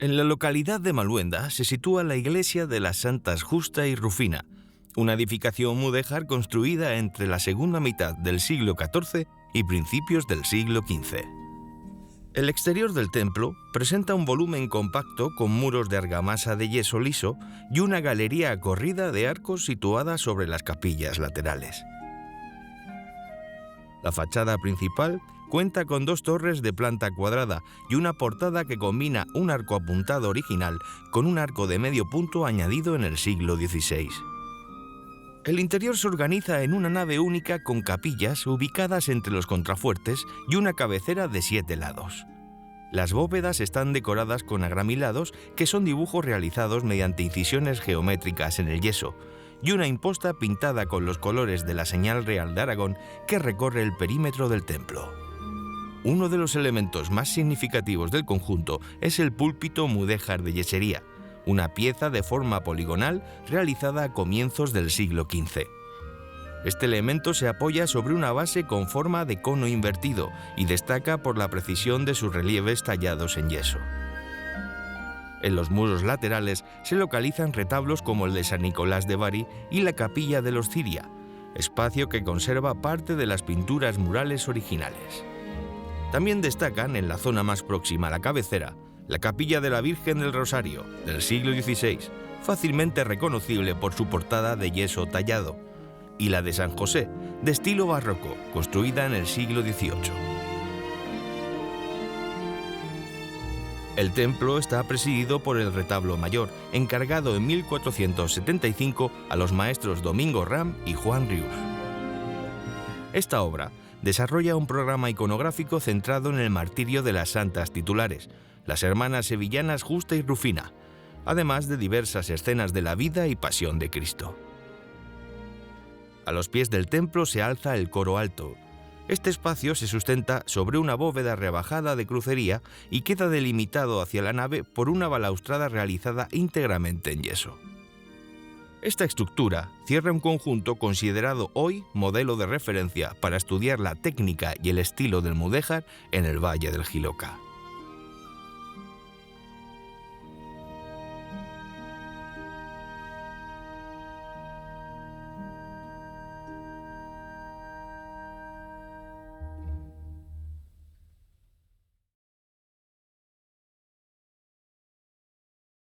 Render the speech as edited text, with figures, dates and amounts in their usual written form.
En la localidad de Maluenda se sitúa la iglesia de las Santas Justa y Rufina, una edificación mudéjar construida entre la segunda mitad del siglo XIV y principios del siglo XV. El exterior del templo presenta un volumen compacto con muros de argamasa de yeso liso y una galería corrida de arcos situada sobre las capillas laterales. La fachada principal cuenta con dos torres de planta cuadrada y una portada que combina un arco apuntado original con un arco de medio punto añadido en el siglo XVI. El interior se organiza en una nave única con capillas ubicadas entre los contrafuertes y una cabecera de 7 lados. Las bóvedas están decoradas con agramilados, que son dibujos realizados mediante incisiones geométricas en el yeso, y una imposta pintada con los colores de la señal real de Aragón que recorre el perímetro del templo. Uno de los elementos más significativos del conjunto es el púlpito mudéjar de yesería, una pieza de forma poligonal realizada a comienzos del siglo XV. Este elemento se apoya sobre una base con forma de cono invertido y destaca por la precisión de sus relieves tallados en yeso. En los muros laterales se localizan retablos como el de San Nicolás de Bari y la capilla de los Ciria, espacio que conserva parte de las pinturas murales originales. También destacan, en la zona más próxima a la cabecera, la capilla de la Virgen del Rosario, del siglo XVI, fácilmente reconocible por su portada de yeso tallado, y la de San José, de estilo barroco, construida en el siglo XVIII. El templo está presidido por el retablo mayor, encargado en 1475 a los maestros Domingo Ram y Juan Rius. Esta obra desarrolla un programa iconográfico centrado en el martirio de las santas titulares, las hermanas sevillanas Justa y Rufina, además de diversas escenas de la vida y pasión de Cristo. A los pies del templo se alza el coro alto. Este espacio se sustenta sobre una bóveda rebajada de crucería y queda delimitado hacia la nave por una balaustrada realizada íntegramente en yeso. Esta estructura cierra un conjunto considerado hoy modelo de referencia para estudiar la técnica y el estilo del mudéjar en el Valle del Jiloca.